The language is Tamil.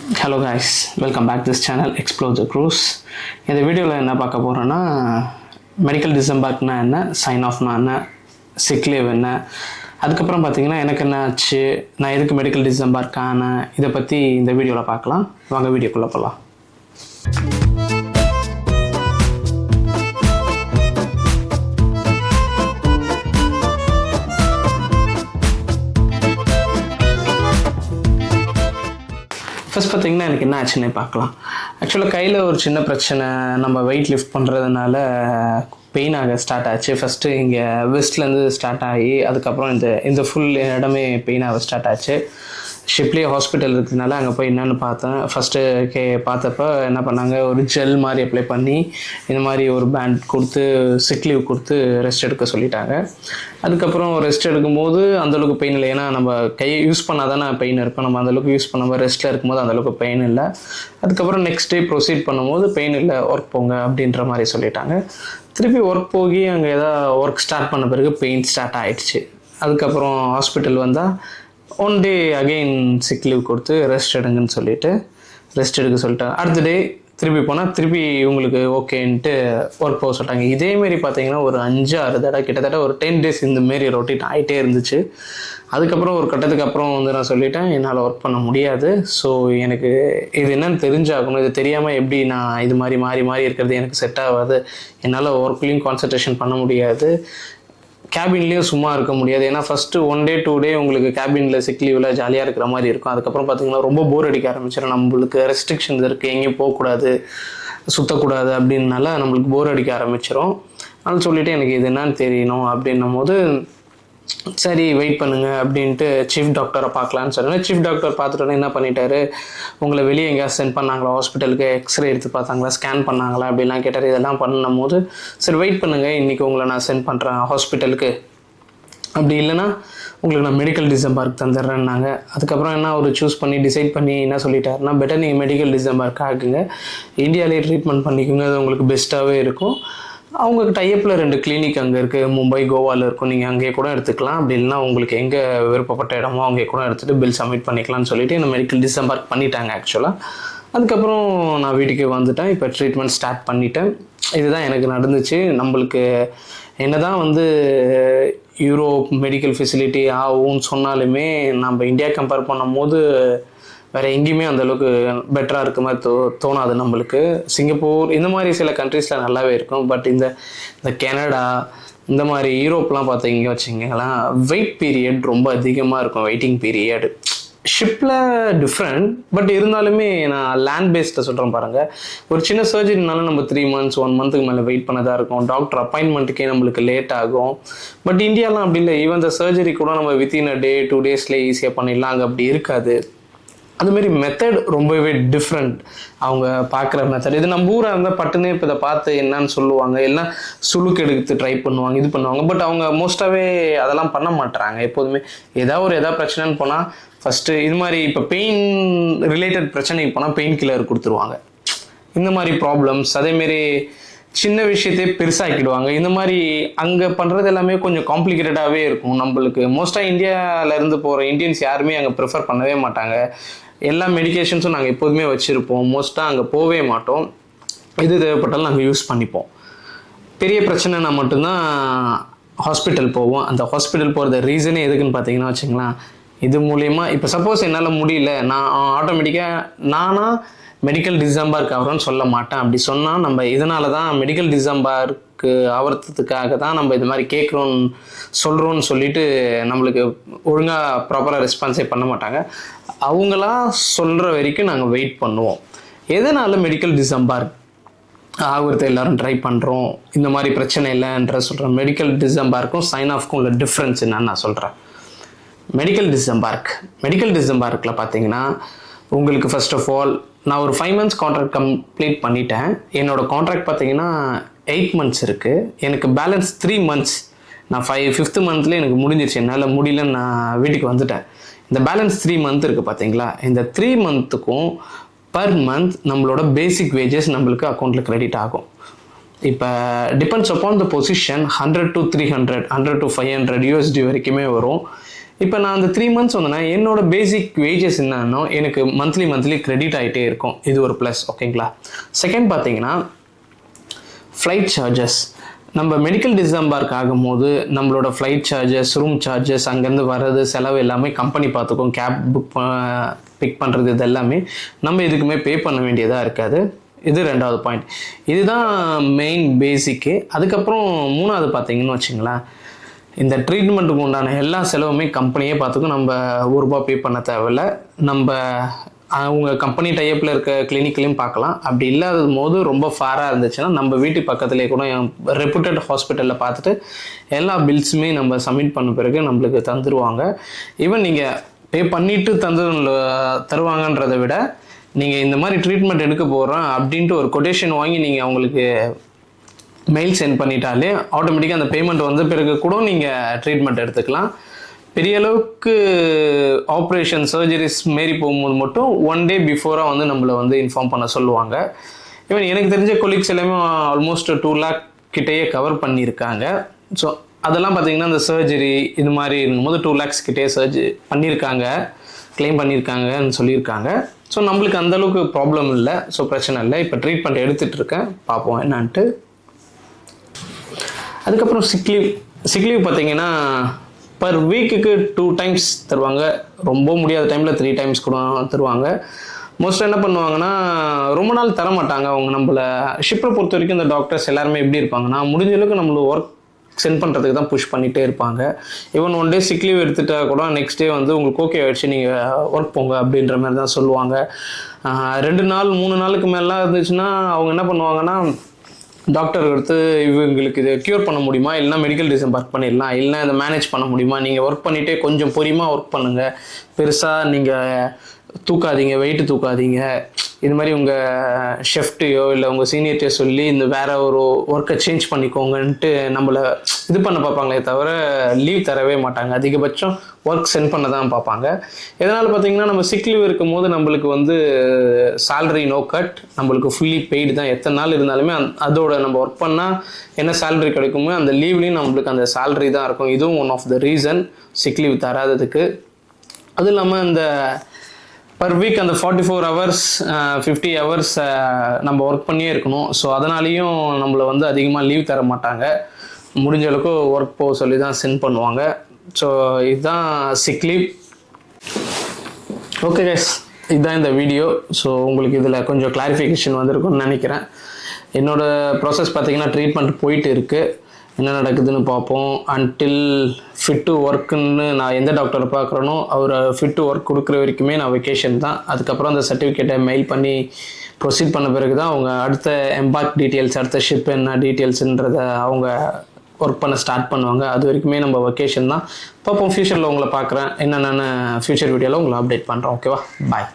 Hello guys, welcome back to this channel Explore the Cruise. இந்த வீடியோவில் என்ன பார்க்க போகிறோன்னா மெடிக்கல் டிசம்பர்க்னா என்ன, சைன் ஆஃப்னா என்ன, சிக் லீவ் என்ன, அதுக்கப்புறம் பார்த்தீங்கன்னா எனக்கு என்ன ஆச்சு, நான் எதுக்கு மெடிக்கல் டிசம்பர்க்கான இதை பற்றி இந்த வீடியோவில் பார்க்கலாம். வாங்க வீடியோக்குள்ளே போகலாம். ஃபஸ்ட் பார்த்திங்கன்னா எனக்கு என்ன ஆச்சுன்னே பார்க்கலாம். ஆக்சுவலாக கையில் ஒரு சின்ன பிரச்சனை, நம்ம வெயிட் லிஃப்ட் பண்ணுறதுனால பெயின் ஆக ஸ்டார்ட் ஆச்சு. ஃபஸ்ட்டு இங்கே வெஸ்ட்லேருந்து ஸ்டார்ட் ஆகி அதுக்கப்புறம் இந்த ஃபுல் இடமே பெயின் ஆக ஸ்டார்ட் ஆச்சு. ஷிப்லேயே ஹாஸ்பிட்டல் இருக்கிறதுனால அங்கே போய் என்னென்னு பார்த்தேன். ஃபஸ்ட்டு பார்த்தப்போ என்ன பண்ணாங்க, ஒரு ஜெல் மாதிரி அப்ளை பண்ணி இந்த மாதிரி ஒரு பேண்ட் கொடுத்து சிக் லீவ் கொடுத்து ரெஸ்ட் எடுக்க சொல்லிட்டாங்க. அதுக்கப்புறம் ரெஸ்ட் எடுக்கும்போது அந்தளவுக்கு பெயின் இல்லை, ஏன்னா நம்ம கையை யூஸ் பண்ணால் தானே பெயின் இருக்கும். நம்ம அந்தளவுக்கு யூஸ் பண்ணாமல் ரெஸ்ட்டில் இருக்கும்போது அந்தளவுக்கு பெயின் இல்லை. அதுக்கப்புறம் நெக்ஸ்ட் டே ப்ரொசீட் பண்ணும்போது பெயின் இல்லை, ஒர்க் போங்க அப்படின்ற மாதிரி சொல்லிட்டாங்க. திருப்பி ஒர்க் போய் அங்கே ஏதாவது ஒர்க் ஸ்டார்ட் பண்ண பிறகு பெயின் ஸ்டார்ட் ஆகிடுச்சு. அதுக்கப்புறம் ஹாஸ்பிட்டல் வந்தால் one day again sick leave கொடுத்து ரெஸ்ட் எடுங்கன்னு சொல்லிட்டு ரெஸ்ட் எடுக்க சொல்லிட்டாங்க. அடுத்த டே திருப்பி போனால் திருப்பி உங்களுக்கு ஓகேன்ட்டு ஒர்க் போக சொல்லிட்டாங்க. இதேமாரி பார்த்தீங்கன்னா ஒரு 5-6 தடவை கிட்டத்தட்ட ஒரு 10 days இந்தமாரி ரொட்டீன் ஆகிட்டே இருந்துச்சு. அதுக்கப்புறம் ஒரு கட்டத்துக்கு அப்புறம் நான் சொல்லிட்டேன், என்னால் ஒர்க் பண்ண முடியாது. ஸோ எனக்கு இது என்னன்னு தெரிஞ்சாகணும். இது தெரியாமல் எப்படி நான் இது மாதிரி மாறி இருக்கிறது எனக்கு செட் ஆகாது. என்னால் ஒர்க்லேயும் கான்சன்ட்ரேஷன் பண்ண முடியாது, கேபின்லேயும் சும்மா இருக்க முடியாது. ஏன்னா ஃபஸ்ட்டு 1 day 2 day உங்களுக்கு கேபினில் சிக் லீவில் ஜாலியாக இருக்கிற மாதிரி இருக்கும். அதுக்கப்புறம் பார்த்திங்கன்னா ரொம்ப போர் அடிக்க ஆரம்பிச்சிடும். நம்மளுக்கு ரெஸ்ட்ரிக்ஷன்ஸ் இருக்குது, எங்கேயும் போகக்கூடாது, சுற்றக்கூடாது அப்படின்னால நம்மளுக்கு போர் அடிக்க ஆரம்பிச்சிடும். அதனால் சொல்லிவிட்டு எனக்கு இது என்னன்னு தெரியணும் அப்படின்னும் போது சரி வெயிட் பண்ணுங்கள் அப்படின்ட்டு சீஃப் டாக்டரை பார்க்கலான்னு சொன்னேன். சீஃப் டாக்டர் பார்த்துட்டோன்னே என்ன பண்ணிட்டாரு, உங்களை வெளியே எங்கேயாவது சென்ட் பண்ணாங்களா, ஹாஸ்பிட்டலுக்கு எக்ஸ்ரே எடுத்து பார்த்தாங்களா, ஸ்கேன் பண்ணாங்களா அப்படிலாம் கேட்டார். இதெல்லாம் பண்ணும் போது சரி வெயிட் பண்ணுங்கள், இன்றைக்கி உங்களை நான் சென்ட் பண்ணுறேன் ஹாஸ்பிட்டலுக்கு, அப்படி இல்லைன்னா உங்களுக்கு நான் மெடிக்கல் டிசம்பர்க் தந்துடுறேன்னாங்க. அதுக்கப்புறம் என்ன ஒரு சூஸ் பண்ணி டிசைட் பண்ணி என்ன சொல்லிட்டாருன்னா, பெட்டர் நீங்கள் மெடிக்கல் டிசம்பர்க் ஆகுங்க, இந்தியாவிலே ட்ரீட்மெண்ட் பண்ணிக்கோங்க, அது உங்களுக்கு பெஸ்ட்டாகவே இருக்கும். அவங்களுக்கு டைப்பில் 2 கிளினிக் அங்கே இருக்குது, மும்பை கோவாவில் இருக்கும், நீங்கள் அங்கேயே கூட எடுத்துக்கலாம். அப்படி இல்லைனா உங்களுக்கு எங்கே விருப்பப்பட்ட இடமோ அங்கேயே கூட எடுத்துகிட்டு பில் சப்மிட் பண்ணிக்கலாம்னு சொல்லிட்டு என்ன மெடிக்கல் டிசம்பர்க் பண்ணிட்டாங்க ஆக்சுவலாக. அதுக்கப்புறம் நான் வீட்டுக்கு வந்துட்டேன். இப்போ ட்ரீட்மெண்ட் ஸ்டார்ட் பண்ணிட்டேன். இதுதான் எனக்கு நடந்துச்சு. நம்மளுக்கு என்ன தான் யூரோப் மெடிக்கல் ஃபெசிலிட்டி ஆகும்னு சொன்னாலுமே நம்ம இந்தியா கம்பேர் பண்ணும் போது வேறு எங்கேயுமே அந்தளவுக்கு பெட்டராக இருக்க மாதிரி தோணாது நம்மளுக்கு. சிங்கப்பூர் இந்த மாதிரி சில கண்ட்ரீஸில் நல்லாவே இருக்கும். பட் இந்த கனடா இந்த மாதிரி யூரோப்லாம் பார்த்தீங்க வச்சுங்களேன், வெயிட் பீரியட் ரொம்ப அதிகமாக இருக்கும். வெயிட்டிங் பீரியட் ஷிப்பில் டிஃப்ரெண்ட், பட் இருந்தாலுமே நான் லேண்ட் பேஸ்டில் சொல்கிறேன் பாருங்கள். ஒரு சின்ன சர்ஜரினாலும் நம்ம 3 months 1 monthக்கு மேலே வெயிட் பண்ணதாக இருக்கும். டாக்டர் அப்பாயின்மெண்ட்டுக்கே நம்மளுக்கு லேட் ஆகும். பட் இந்தியாலாம் அப்படி இல்லை. ஈவன் இந்த சர்ஜரி கூட நம்ம வித்தின் a day 2 daysலேயே ஈஸியாக பண்ணிடலாம். அங்கே அப்படி இருக்காது. அதுமாரி மெத்தட் ரொம்பவே டிஃப்ரெண்ட். அவங்க பார்க்குற மெத்தட் இது நம்ம ஊராக இருந்தால் பட்டுனே இப்போ இதை பார்த்து என்னன்னு சொல்லுவாங்க, எல்லாம் சுளுக்கு எடுத்து ட்ரை பண்ணுவாங்க, இது பண்ணுவாங்க. பட் அவங்க மோஸ்ட்டாகவே அதெல்லாம் பண்ண மாட்டுறாங்க. எப்போதுமே ஏதாவது பிரச்சனைன்னு போனால் ஃபஸ்ட்டு இது மாதிரி இப்போ பெயின் ரிலேட்டட் பிரச்சனைக்கு போனால் பெயின் கில்லர் கொடுத்துருவாங்க. இந்த மாதிரி ப்ராப்ளம்ஸ் அதேமாரி சின்ன விஷயத்தையே பெருசாக்கிடுவாங்க. இந்த மாதிரி அங்கே பண்ணுறது எல்லாமே கொஞ்சம் காம்ப்ளிகேட்டடாகவே இருக்கும். நம்மளுக்கு மோஸ்ட்டாக இந்தியாவிலேருந்து போகிற இந்தியன்ஸ் யாருமே அங்கே ப்ரிஃபர் பண்ணவே மாட்டாங்க. எல்லா மெடிக்கேஷன்ஸும் நாங்கள் எப்போதுமே வச்சுருப்போம். மோஸ்ட்டாக அங்கே போகவே மாட்டோம். எது தேவைப்பட்டாலும் நாங்கள் யூஸ் பண்ணிப்போம். பெரிய பிரச்சனைனா மட்டும்தான் ஹாஸ்பிட்டல் போவோம். அந்த ஹாஸ்பிட்டல் போகிறது ரீசனே எதுக்குன்னு பார்த்தீங்கன்னா வச்சுங்களேன், இது மூலயமா இப்போ சப்போஸ் என்னால் முடியல, நான் ஆட்டோமேட்டிக்காக நானாக மெடிக்கல் டிசம்பர்க் ஆகிறோன்னு சொல்ல மாட்டேன். அப்படி சொன்னால் நம்ம இதனால தான் மெடிக்கல் டிசம்பர்க்கு ஆகிறதுக்காக தான் நம்ம இது மாதிரி சொல்கிறோன்னு சொல்லிட்டு நம்மளுக்கு ஒழுங்காக ப்ராப்பராக ரெஸ்பான்ஸே பண்ண மாட்டாங்க. அவங்களா சொல்கிற வரைக்கும் நாங்கள் வெயிட் பண்ணுவோம். எதனால மெடிக்கல் டிசம்பர்க் ஆகிறத எல்லோரும் ட்ரை பண்ணுறோம், இந்த மாதிரி பிரச்சனை இல்லைன்ற சொல்கிறேன். மெடிக்கல் டிசம்பர்க்கும் சைன் ஆஃப்க்கும் உள்ள டிஃப்ரென்ஸ் என்னன்னு நான் சொல்கிறேன். மெடிக்கல் டிசம்பர்க்கில் பார்த்தீங்கன்னா உங்களுக்கு ஃபர்ஸ்ட் ஆஃப் ஆல் நான் ஒரு 5 months கான்ட்ராக்ட் கம்ப்ளீட் பண்ணிட்டேன். என்னோடய கான்ட்ராக்ட் பார்த்தீங்கன்னா 8 months இருக்குது. எனக்கு பேலன்ஸ் 3 months. நான் 5th monthலேயே எனக்கு முடிஞ்சிருச்சு. என்னால் முடியலன்னு நான் வீட்டுக்கு வந்துட்டேன். இந்த பேலன்ஸ் 3 month இருக்குது பார்த்தீங்களா, இந்த 3 monthக்கும் பர் மந்த் நம்மளோட பேசிக் வேஜஸ் நம்மளுக்கு அக்கௌண்ட்டில் கிரெடிட் ஆகும். இப்போ depends upon the position 100 to 300 100 to 500 USD வரைக்குமே வரும். இப்போ நான் அந்த 3 months வந்தேன்னா என்னோட பேசிக் வேஜஸ் என்னன்னா எனக்கு மந்த்லி கிரெடிட் ஆகிட்டே இருக்கும். இது ஒரு ப்ளஸ். ஓகேங்களா. செகண்ட் பார்த்தீங்கன்னா ஃப்ளைட் சார்ஜஸ். நம்ம மெடிக்கல் டிசம்பர்க் ஆகும்போது நம்மளோட ஃப்ளைட் சார்ஜஸ், ரூம் சார்ஜஸ், அங்கேருந்து வர்றது செலவு எல்லாமே கம்பெனி பார்த்துக்கும். கேப் பிக் பண்ணுறது இது எல்லாமே நம்ம எதுக்குமே பே பண்ண வேண்டியதாக இருக்காது. இது 2வது பாயிண்ட். இதுதான் மெயின் பேசிக்கு. அதுக்கப்புறம் 3வது பார்த்தீங்கன்னு வச்சுங்களேன், இந்த ட்ரீட்மெண்ட்டுக்கு உண்டான எல்லா செலவுமே கம்பெனியே பார்த்துக்கும். நம்ம ₹1 பே பண்ண தேவையில்லை. நம்ம அவங்க கம்பெனி டைப்பில் இருக்க கிளினிக்லையும் பார்க்கலாம். அப்படி இல்லாத போது ரொம்ப ஃபாராக இருந்துச்சுன்னா நம்ம வீட்டு பக்கத்துலேயே கூட ரெப்யூட்டட் ஹாஸ்பிட்டலில் பார்த்துட்டு எல்லா பில்ஸுமே நம்ம சப்மிட் பண்ண பிறகு நம்மளுக்கு தந்துடுவாங்க. ஈவன் நீங்கள் பே பண்ணிவிட்டு தருவாங்கன்றதை விட நீங்கள் இந்த மாதிரி ட்ரீட்மெண்ட் எடுக்க போகிறோம் அப்படின்ட்டு ஒரு கொட்டேஷன் வாங்கி நீங்கள் அவங்களுக்கு மெயில் சென்ட் பண்ணிட்டாலே ஆட்டோமேட்டிக்காக அந்த பேமெண்ட் வந்த பிறகு கூட நீங்கள் ட்ரீட்மெண்ட் எடுத்துக்கலாம். பெரிய அளவுக்கு ஆப்ரேஷன் சர்ஜரிஸ் மாரி போகும்போது மட்டும் 1 day பிஃபோராக வந்து நம்மளை வந்து இன்ஃபார்ம் பண்ண சொல்லுவாங்க. ஈவன் எனக்கு தெரிஞ்ச கொலீக்ஸ் எல்லாமே ஆல்மோஸ்ட் 2 lakh கிட்டேயே கவர் பண்ணியிருக்காங்க. ஸோ அதெல்லாம் பார்த்தீங்கன்னா இந்த சர்ஜரி இது மாதிரி இருக்கும்போது 2 lakhs கிட்டே பண்ணியிருக்காங்க, கிளைம் பண்ணியிருக்காங்கன்னு சொல்லியிருக்காங்க. ஸோ நம்மளுக்கு அந்தளவுக்கு ப்ராப்ளம் இல்லை. ஸோ பிரச்சனை இல்லை. இப்போ ட்ரீட்மெண்ட் எடுத்துகிட்டு இருக்கேன், பார்ப்போம் என்னான்ட்டு. அதுக்கப்புறம் சிக் லீவ் பார்த்தீங்கன்னா பர் வீக்குக்கு 2 times தருவாங்க. ரொம்ப முடியாத டைமில் 3 times கூட தருவாங்க. மோஸ்ட்டாக என்ன பண்ணுவாங்கன்னா ரொம்ப நாள் தர மாட்டாங்க. அவங்க நம்மளை ஷிப்பை பொறுத்த வரைக்கும் இந்த டாக்டர்ஸ் எல்லாருமே எப்படி இருப்பாங்கன்னா முடிஞ்ச அளவுக்கு நம்மளை ஒர்க் சென்ட் பண்ணுறதுக்கு தான் புஷ் பண்ணிகிட்டே இருப்பாங்க. ஈவன் 1 day சிக் லீவ் எடுத்துட்டா கூட நெக்ஸ்ட் டே வந்து உங்களுக்கு ஓகே ஆகிடுச்சு நீங்கள் ஒர்க் போங்க அப்படின்ற மாதிரி தான் சொல்லுவாங்க. 2 நாள் 3 நாளுக்கு மேலாம் இருந்துச்சுன்னா அவங்க என்ன பண்ணுவாங்கன்னா டாக்டர் எடுத்து இவங்களுக்கு இதை க்யூர் பண்ண முடியுமா, இல்லைனா மெடிக்கல் டிசம்பர்க் பண்ணிடலாம், இல்லைனா இதை மேனேஜ் பண்ண முடியுமா, நீங்கள் ஒர்க் பண்ணிகிட்டே கொஞ்சம் பொறுமையாக ஒர்க் பண்ணுங்கள், பெருசாக நீங்கள் தூக்காதீங்க, வெயிட்டு தூக்காதீங்க, இது மாதிரி உங்கள் ஷெஃப்ட்டையோ இல்லை உங்கள் சீனியர்ட்டையோ சொல்லி இந்த வேறு ஒரு ஒர்க்கை சேஞ்ச் பண்ணிக்கோங்கன்ட்டு நம்மளை இது பண்ண பார்ப்பாங்களே தவிர லீவ் தரவே மாட்டாங்க. அதிகபட்சம் ஒர்க் சென்ட் பண்ண தான் பார்ப்பாங்க. இதனால் பார்த்திங்கன்னா நம்ம சிக் லீவ் இருக்கும் போது நம்மளுக்கு வந்து சேலரி நோ கட், நம்மளுக்கு ஃபுல்லி பெய்டு தான். எத்தனை நாள் இருந்தாலுமே அதோட நம்ம ஒர்க் பண்ணால் என்ன சேலரி கிடைக்குமோ அந்த லீவ்லேயும் நம்மளுக்கு அந்த சேலரி தான் இருக்கும். இதுவும் one of the reason sick leave தராததுக்கு. அதுவும் இல்லாமல் இந்த பர் வீக் அந்த 44 hours 50 hours நம்ம ஒர்க் பண்ணியே இருக்கணும். ஸோ அதனாலேயும் நம்மளை வந்து அதிகமாக லீவ் தர மாட்டாங்க. முடிஞ்ச அளவுக்கு ஒர்க் போக சொல்லி தான் சென்ட் பண்ணுவாங்க. ஸோ இதுதான் சிக் லீவ். ஓகே கைஸ், இதுதான் இந்த வீடியோ. ஸோ உங்களுக்கு இதில் கொஞ்சம் கிளாரிஃபிகேஷன் வந்திருக்கும்னு நினைக்கிறேன். என்னோடய ப்ராசஸ் பார்த்திங்கன்னா ட்ரீட்மெண்ட் போயிட்டு இருக்குது. என்ன நடக்குதுன்னு பார்ப்போம். அன்டில் ஃபிட் டு ஒர்க்குன்னு நான் எந்த டாக்டரை பார்க்குறேனோ அவர் ஃபிட் டு ஒர்க் கொடுக்குற வரைக்குமே நான் வெக்கேஷன் தான். அதுக்கப்புறம் அந்த சர்டிஃபிகேட்டை மெயில் பண்ணி ப்ரொசீட் பண்ண பிறகு தான் அவங்க அடுத்த எம்பார்க் டீட்டெயில்ஸ், அடுத்த ஷிப் என்ன டீட்டெயில்ஸுன்றதை அவங்க ஒர்க் பண்ண ஸ்டார்ட் பண்ணுவாங்க. அது வரைக்குமே நம்ம வெக்கேஷன் தான். பார்ப்போம். ஃப்யூச்சரில் உங்களை பார்க்குறேன். என்னென்ன ஃப்யூச்சர் வீடியோவில் உங்களை அப்டேட் பண்ணுறோம். ஓகேவா, பாய்.